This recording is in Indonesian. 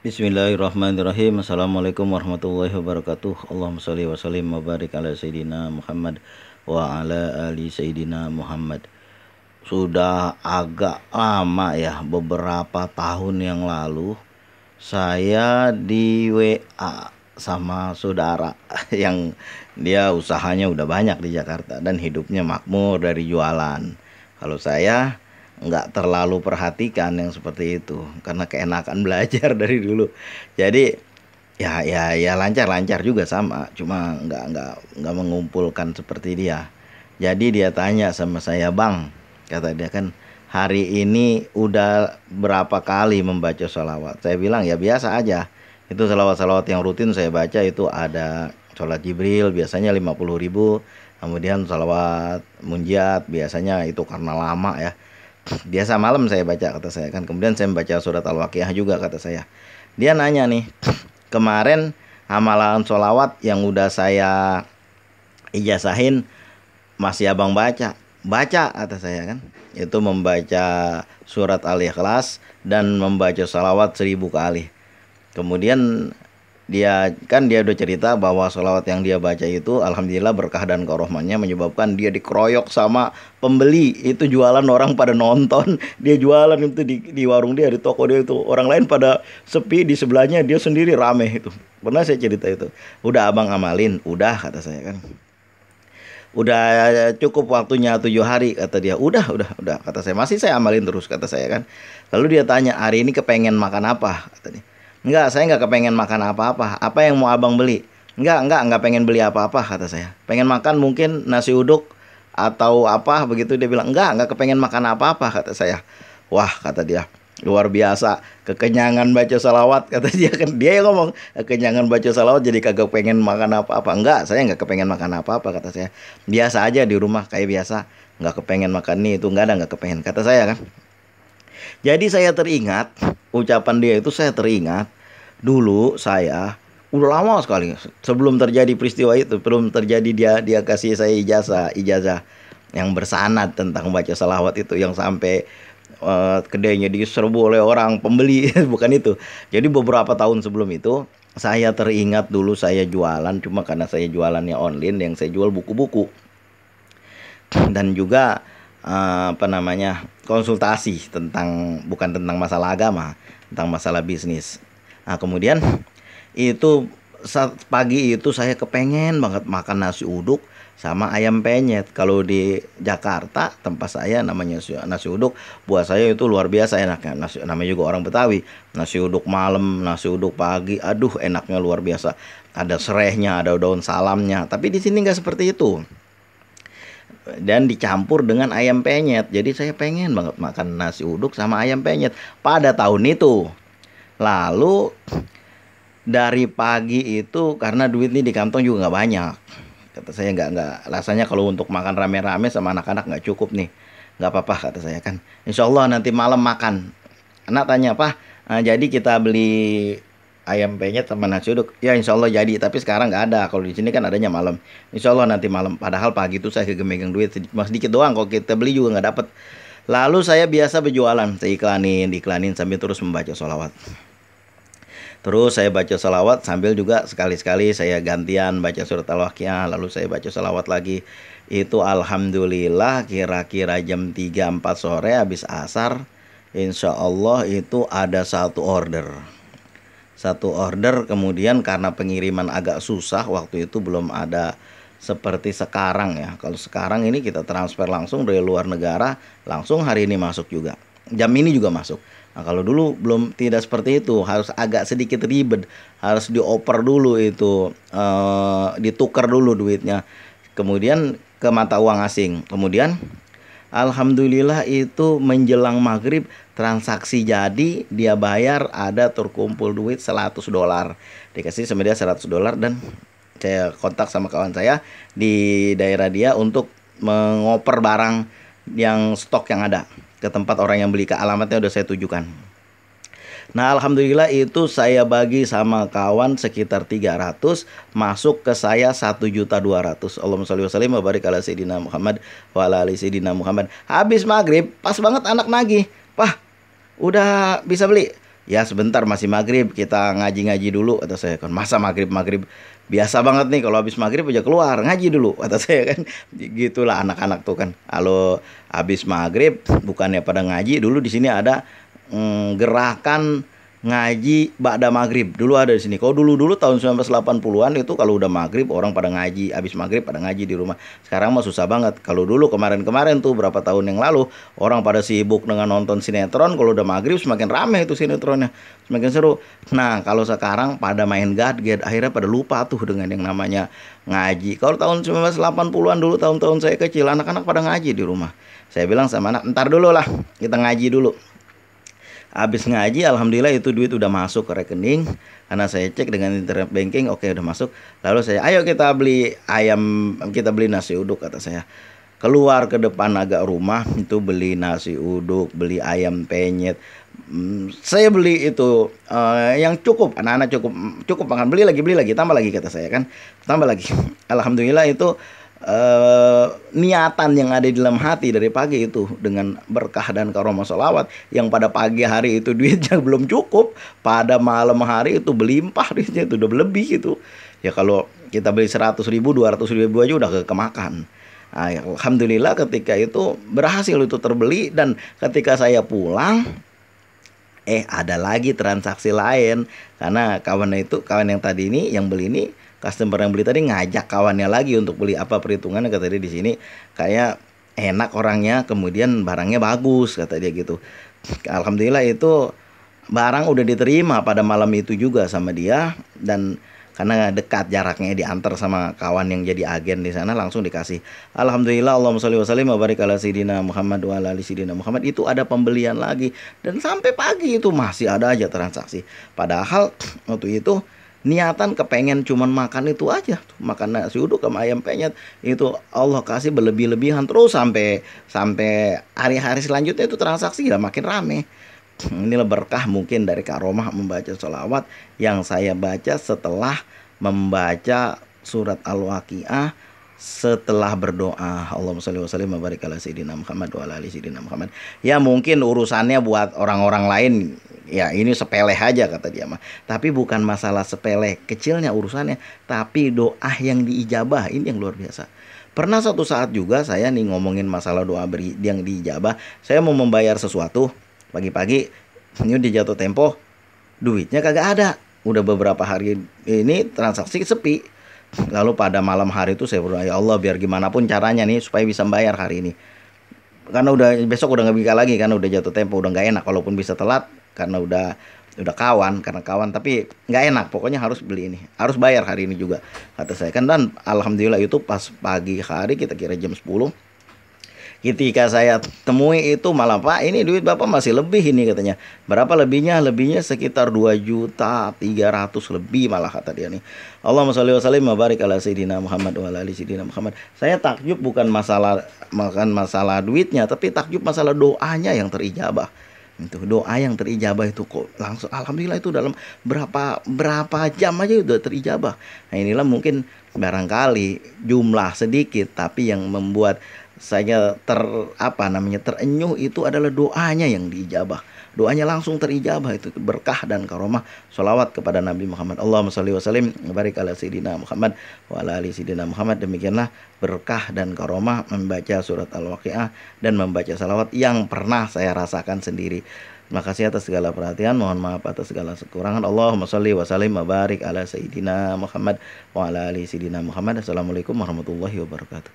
Bismillahirrahmanirrahim. Assalamualaikum warahmatullahi wabarakatuh. Allahumma sholli wa sallim wa barik ala Sayyidina Muhammad wa ala ali Sayyidina Muhammad. Sudah agak lama ya, beberapa tahun yang lalu saya di WA sama saudara yang dia usahanya udah banyak di Jakarta dan hidupnya makmur dari jualan. Kalau saya nggak terlalu perhatikan yang seperti itu karena keenakan belajar dari dulu. Jadi ya lancar-lancar juga sama, cuma nggak mengumpulkan seperti dia. Jadi dia tanya sama saya, "Bang," kata dia, "kan hari ini udah berapa kali membaca sholawat?" Saya bilang ya biasa aja. Itu sholawat-sholawat yang rutin saya baca itu ada sholat Jibril biasanya 50.000. Kemudian sholawat munjiat biasanya itu karena lama ya. Biasa malam saya baca kata saya kan. Kemudian saya membaca surat Al-Waqiah juga kata saya. Dia nanya nih, kemarin amalan sholawat yang udah saya ijazahin masih abang baca? Baca kata saya kan. Itu membaca surat Al-Ikhlas dan membaca sholawat 1000 kali. Kemudian dia udah cerita bahwa sholawat yang dia baca itu alhamdulillah berkah dan kerohmannya menyebabkan dia dikeroyok sama pembeli. Itu jualan orang pada nonton, dia jualan itu di warung dia, di toko dia, itu orang lain pada sepi, di sebelahnya dia sendiri rame. Itu pernah saya cerita itu. Udah abang amalin? Udah kata saya kan. Udah cukup waktunya 7 hari kata dia. Udah kata saya. Masih saya amalin terus kata saya kan. Lalu dia tanya, "Hari ini kepengen makan apa?" kata dia. "Enggak, saya enggak kepengen makan apa-apa. Apa yang mau abang beli?" Enggak pengen beli apa-apa," kata saya. "Pengen makan mungkin nasi uduk atau apa begitu." Dia bilang, enggak kepengen makan apa-apa," kata saya. Wah, kata dia, luar biasa. Kekenyangan baca salawat, kata dia kan. Dia yang ngomong, kekenyangan baca salawat jadi kagak pengen makan apa-apa. Enggak, saya enggak kepengen makan apa-apa, kata saya. Biasa aja di rumah kayak biasa. Enggak kepengen makan nih, itu enggak kepengen, kata saya kan. Jadi saya teringat, ucapan dia itu saya teringat, dulu saya udah lama sekali sebelum terjadi peristiwa itu, belum terjadi dia kasih saya ijazah yang bersanad tentang baca salawat itu yang sampai kedainya diserbu oleh orang pembeli bukan itu. Jadi beberapa tahun sebelum itu saya teringat dulu saya jualan, cuma karena saya jualannya online, yang saya jual buku-buku dan juga konsultasi tentang, bukan tentang masalah agama, tentang masalah bisnis. Nah kemudian itu saat pagi itu saya kepengen banget makan nasi uduk sama ayam penyet. Kalau di Jakarta tempat saya namanya nasi uduk, buat saya itu luar biasa enaknya. Namanya juga orang Betawi, nasi uduk malam, nasi uduk pagi, aduh enaknya luar biasa. Ada serehnya, ada daun salamnya. Tapi di sini nggak seperti itu, dan dicampur dengan ayam penyet. Jadi saya pengen banget makan nasi uduk sama ayam penyet pada tahun itu. Lalu dari pagi itu karena duit nih di kantong juga nggak banyak, kata saya, nggak rasanya kalau untuk makan rame-rame sama anak-anak nggak cukup nih. Nggak apa-apa kata saya kan, insya Allah nanti malam makan. Anak tanya, "Apa jadi kita beli ayam penyet sama nasi uduk?" "Ya insya Allah jadi, tapi sekarang nggak ada, kalau di sini kan adanya malam. Insya Allah nanti malam." Padahal pagi itu saya megang duit sedikit doang, kalau kita beli juga nggak dapat. Lalu saya biasa berjualan, saya iklanin sambil terus membaca sholawat. Terus saya baca salawat sambil juga sekali-sekali saya gantian baca surat Al-Waqiah, lalu saya baca salawat lagi. Itu alhamdulillah kira-kira jam 3-4 sore habis asar, insya Allah itu ada satu order. Kemudian karena pengiriman agak susah, waktu itu belum ada seperti sekarang ya. Kalau sekarang ini kita transfer langsung dari luar negara, langsung hari ini masuk juga, jam ini juga masuk. Nah kalau dulu belum, tidak seperti itu, harus agak sedikit ribet, harus dioper dulu itu, ditukar dulu duitnya, kemudian ke mata uang asing. Kemudian alhamdulillah itu menjelang maghrib transaksi jadi, dia bayar, ada terkumpul duit $100. Dikasih sama dia $100 dan saya kontak sama kawan saya di daerah dia untuk mengoper barang yang stok yang ada ke tempat orang yang beli. Ke alamatnya udah saya tujukan. Nah alhamdulillah itu saya bagi sama kawan sekitar 300, masuk ke saya 1.200.000. Allahumma sholli wa sallim wa barik ala Sayyidina Muhammad wa ala ali Sayyidina Muhammad. Habis maghrib pas banget anak nagih, "Pah, udah bisa beli?" Ya sebentar masih maghrib, kita ngaji-ngaji dulu kata saya kan. Masa maghrib biasa banget nih kalau habis maghrib aja keluar ngaji dulu kata saya kan. Gitulah anak-anak tuh kan. Kalau habis maghrib bukannya pada ngaji, dulu di sini ada gerakan ngaji ba'da maghrib. Dulu ada di sini. Kalau dulu-dulu tahun 1980-an itu kalau udah maghrib orang pada ngaji, habis maghrib pada ngaji di rumah. Sekarang mah susah banget. Kalau dulu kemarin-kemarin tuh berapa tahun yang lalu orang pada sibuk dengan nonton sinetron, kalau udah maghrib semakin rame itu sinetronnya, semakin seru. Nah, kalau sekarang pada main gadget, akhirnya pada lupa tuh dengan yang namanya ngaji. Kalau tahun 1980-an dulu, tahun-tahun saya kecil, anak-anak pada ngaji di rumah. Saya bilang sama anak, ntar dulu lah, kita ngaji dulu. Habis ngaji, alhamdulillah itu duit udah masuk ke rekening. Karena saya cek dengan internet banking, oke udah masuk. Lalu saya, ayo kita beli ayam, kita beli nasi uduk kata saya. Keluar ke depan agak rumah, itu beli nasi uduk, beli ayam penyet. Saya beli itu yang cukup, anak-anak cukup makan. Beli lagi, tambah lagi kata saya kan, tambah lagi. Alhamdulillah itu niatan yang ada di dalam hati dari pagi itu dengan berkah dan karomah sholawat, yang pada pagi hari itu duitnya belum cukup, pada malam hari itu berlimpah duitnya, itu udah lebih gitu ya. Kalau kita beli 100.000 200.000 aja udah kemakan. Nah, ya, alhamdulillah ketika itu berhasil itu terbeli. Dan ketika saya pulang, ada lagi transaksi lain, karena kawan yang tadi ini yang beli ini, customer yang beli tadi ngajak kawannya lagi untuk beli. Apa perhitungannya kata dia, di sini kayak enak orangnya, kemudian barangnya bagus kata dia gitu. Alhamdulillah itu barang udah diterima pada malam itu juga sama dia. Dan karena dekat jaraknya, diantar sama kawan yang jadi agen di sana, langsung dikasih. Alhamdulillah, Allahumma sholli wa sallim wa barik ala sayyidina Muhammad wa ala ali sayyidina Muhammad. Itu ada pembelian lagi, dan sampai pagi itu masih ada aja transaksi. Padahal waktu itu niatan kepengen cuman makan itu aja, makan nasi uduk sama ayam penyet. Itu Allah kasih berlebih-lebihan terus sampai hari-hari selanjutnya itu transaksi ya makin rame. Inilah berkah mungkin dari karomah membaca sholawat yang saya baca setelah membaca surat Al-Waqiah, setelah berdoa Allahumma sholli wa sallim wa barik ala sayyidina Muhammad wa ala ali sayyidina Muhammad. Ya mungkin urusannya buat orang-orang lain ya ini sepele aja kata dia mah, tapi bukan masalah sepele kecilnya urusannya, tapi doa yang diijabah ini yang luar biasa. Pernah suatu saat juga saya nih ngomongin masalah doa yang diijabah. Saya mau membayar sesuatu, pagi-pagi ini udah jatuh tempo, duitnya kagak ada. Udah beberapa hari ini transaksi sepi. Lalu pada malam hari itu saya berdoa, ya Allah biar gimana pun caranya nih supaya bisa bayar hari ini. Karena udah besok udah nggak bisa lagi, karena udah jatuh tempo, udah nggak enak. Walaupun bisa telat karena udah karena kawan, tapi nggak enak. Pokoknya harus beli ini, harus bayar hari ini juga kata saya kan. Dan alhamdulillah itu pas pagi hari, kita kira jam 10, ketika saya temui itu malah, Pak ini duit Bapak masih lebih ini katanya. Berapa lebihnya? Lebihnya sekitar 2.300.000 lebih malah kata dia nih. Allahumma sholli wa sallim wa barik ala sayyidina Muhammad wa ala ali sayyidina Muhammad. Saya takjub bukan masalah duitnya, tapi takjub masalah doanya yang terijabah. Itu doa yang terijabah itu kok langsung alhamdulillah itu dalam berapa jam aja udah terijabah. Nah inilah mungkin barangkali jumlah sedikit, tapi yang membuat saya terenyuh itu adalah doanya yang diijabah. Doanya langsung terijabah, itu berkah dan karomah sholawat kepada Nabi Muhammad. Allahumma sholli wa sallim wa barik ala sayyidina Muhammad wa ala ali sayyidina Muhammad. Demikianlah berkah dan karomah membaca surat Al-Waqiah dan membaca salawat yang pernah saya rasakan sendiri. Terima kasih atas segala perhatian, mohon maaf atas segala kekurangan. Allahumma sholli wa sallim wa barik ala sayyidina Muhammad wa ala ali sayyidina Muhammad. Assalamualaikum warahmatullahi wabarakatuh.